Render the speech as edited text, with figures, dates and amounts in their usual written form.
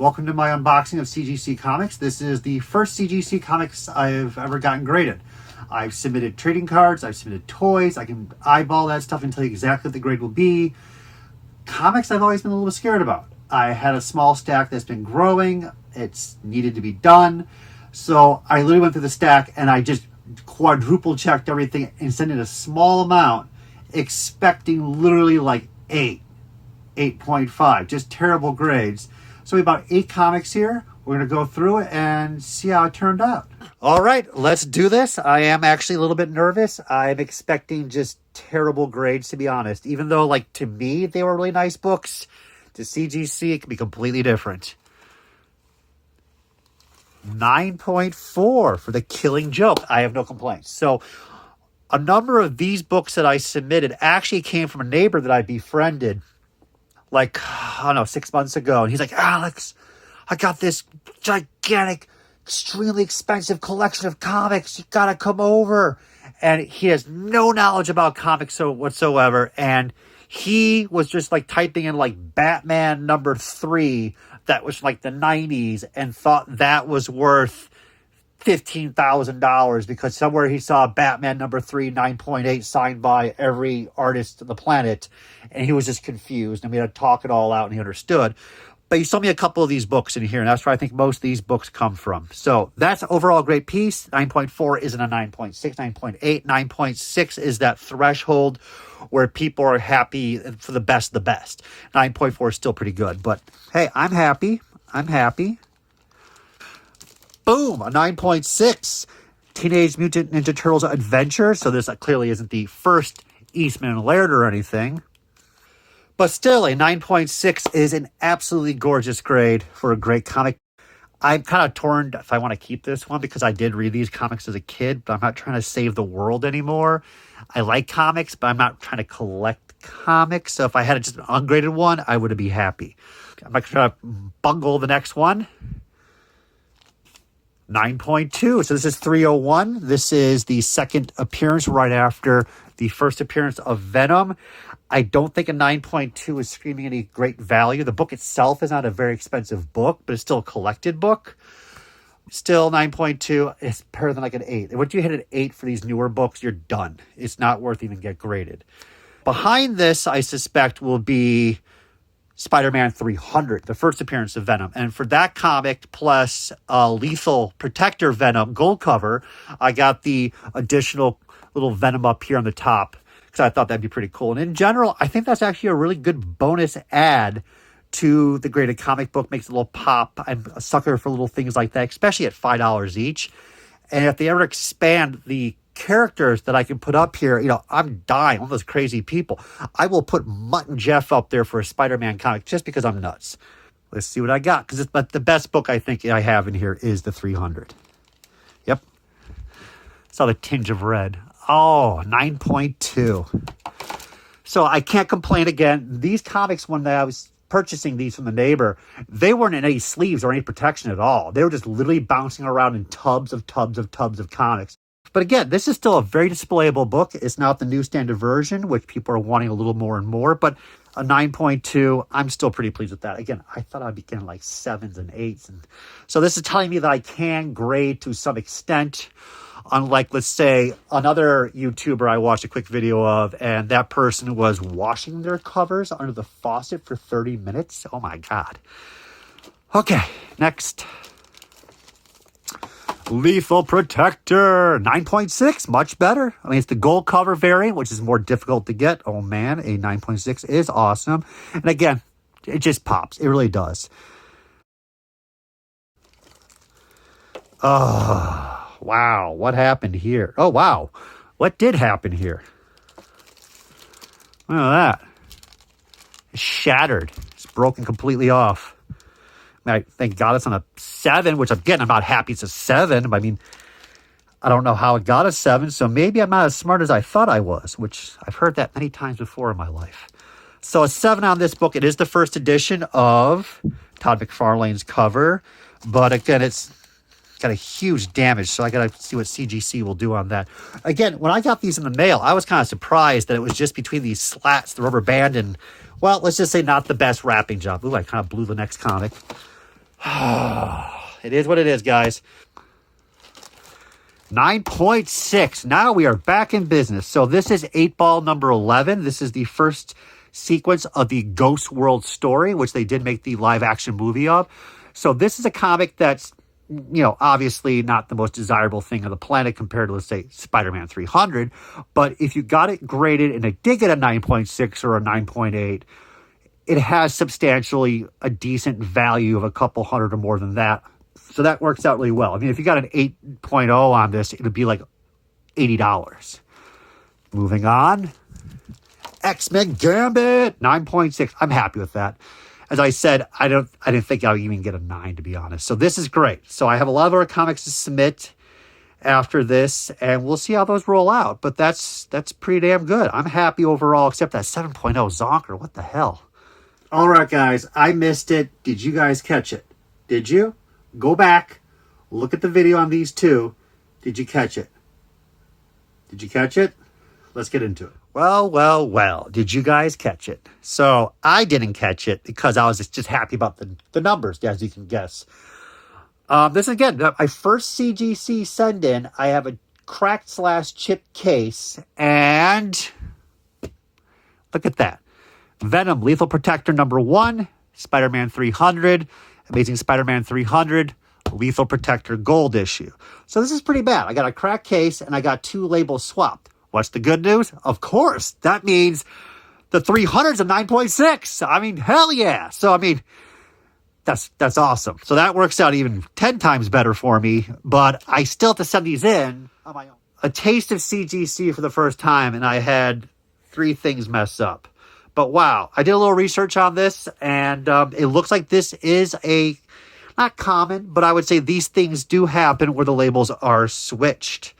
Welcome to my unboxing of CGC Comics. This is the first CGC Comics I've ever gotten graded. I've submitted trading cards, I've submitted toys, I can eyeball that stuff and tell you exactly what the grade will be. Comics I've always been a little scared about. I had a small stack that's been growing, it's needed to be done. So I literally went through the stack and I just quadruple checked everything and sent in a small amount, expecting literally like 8.5, just terrible grades. So we bought 8 comics here. We're going to go through it and see how it turned out. All right, let's do this. I am actually a little bit nervous. I'm expecting just terrible grades, to be honest. Even though, like, to me, they were really nice books, to CGC, it can be completely different. 9.4 for The Killing Joke. I have no complaints. So a number of these books that I submitted actually came from a neighbor that I befriended like, I don't know, 6 months ago. And he's like, Alex, I got this gigantic, extremely expensive collection of comics. You got to come over. And he has no knowledge about comics whatsoever. And he was just like typing in like Batman #3 that was like the 90s and thought that was worth $15,000 because somewhere he saw Batman #3 9.8 signed by every artist on the planet, and he was just confused. And we had to talk it all out, and he understood. But he sold me a couple of these books in here, and that's where I think most of these books come from. So that's overall a great piece. 9.4 isn't a 9.6, 9.8. 9.6 is that threshold where people are happy for the best of the best. 9.4 is still pretty good, but hey, I'm happy. I'm happy. Boom, a 9.6. Teenage Mutant Ninja Turtles Adventure. So this clearly isn't the first Eastman and Laird or anything. But still, a 9.6 is an absolutely gorgeous grade for a great comic. I'm kind of torn if I want to keep this one because I did read these comics as a kid, but I'm not trying to save the world anymore. I like comics, but I'm not trying to collect comics. So if I had just an ungraded one, I would be happy. I'm not going to bungle the next one. 9.2. So this is 301. This is the second appearance right after the first appearance of Venom. I don't think a 9.2 is screaming any great value. The book itself is not a very expensive book, but it's still a collected book. Still 9.2 is better than like an 8. And once you hit an 8 for these newer books, you're done. It's not worth even get graded. Behind this, I suspect, will be Spider-Man 300, the first appearance of Venom. And for that comic, plus Lethal Protector Venom gold cover, I got the additional little Venom up here on the top because I thought that'd be pretty cool. And in general, I think that's actually a really good bonus add to the graded comic book. Makes a little pop. I'm a sucker for little things like that, especially at $5 each. And if they ever expand the characters that I can put up here, I'm dying. One of those crazy people. I will put Mutt and Jeff up there for a Spider-Man comic just because I'm nuts. Let's see what I got. Because the best book I think I have in here is the 300. Yep. Saw the tinge of red. Oh, 9.2. So I can't complain again. These comics, when I was purchasing these from the neighbor, they weren't in any sleeves or any protection at all. They were just literally bouncing around in tubs of comics. But again, this is still a very displayable book. It's not the new standard version, which people are wanting a little more and more, but a 9.2, I'm still pretty pleased with that. Again, I thought I'd be getting like 7s and 8s. And so this is telling me that I can grade to some extent, unlike, let's say, another YouTuber I watched a quick video of, and that person was washing their covers under the faucet for 30 minutes. Oh my God. Okay, next. Lethal Protector, 9.6, much better. I mean, it's the gold cover variant, which is more difficult to get. Oh man, a 9.6 is awesome. And again, it just pops. It really does. Oh, wow. What happened here? Oh, wow. What did happen here? Look at that. It's shattered. It's broken completely off. I thank God it's on a 7, which again, I'm not happy it's a 7. But I mean, I don't know how it got a 7, so maybe I'm not as smart as I thought I was, which I've heard that many times before in my life. So a 7 on this book. It is the first edition of Todd McFarlane's cover, but again, it's got a huge damage, so I got to see what CGC will do on that. Again, when I got these in the mail, I was kind of surprised that it was just between these slats, the rubber band, and, well, let's just say not the best wrapping job. Ooh, I kind of blew the next comic. It is what it is, guys. 9.6. Now we are back in business. So this is 8-ball number 11. This is the first sequence of the Ghost World story, which they did make the live action movie of. So this is a comic that's, obviously not the most desirable thing on the planet compared to, let's say, Spider-Man 300. But if you got it graded and it did get a 9.6 or a 9.8, it has substantially a decent value of a couple hundred or more than that. So that works out really well. I mean, if you got an 8.0 on this, it would be like $80. Moving on. X-Men Gambit, 9.6. I'm happy with that. As I said, I didn't think I would even get a 9, to be honest. So this is great. So I have a lot of other comics to submit after this, and we'll see how those roll out. But that's pretty damn good. I'm happy overall, except that 7.0 Zonker. What the hell? All right, guys. I missed it. Did you guys catch it? Did you? Go back. Look at the video on these two. Did you catch it? Did you catch it? Let's get into it. Well. Did you guys catch it? So I didn't catch it because I was just happy about the numbers, as you can guess. This, again, my first CGC send-in. I have a cracked/chipped case, and look at that. Venom, Lethal Protector number 1, Spider-Man 300, Amazing Spider-Man 300, Lethal Protector Gold issue. So this is pretty bad. I got a cracked case, and I got 2 labels swapped. What's the good news? Of course, that means the 300's a 9.6. I mean, hell yeah. So, I mean, that's awesome. So that works out even 10 times better for me, but I still have to send these in on my own. A taste of CGC for the first time, and I had 3 things mess up. But wow, I did a little research on this, and it looks like this is not common, but I would say these things do happen where the labels are switched.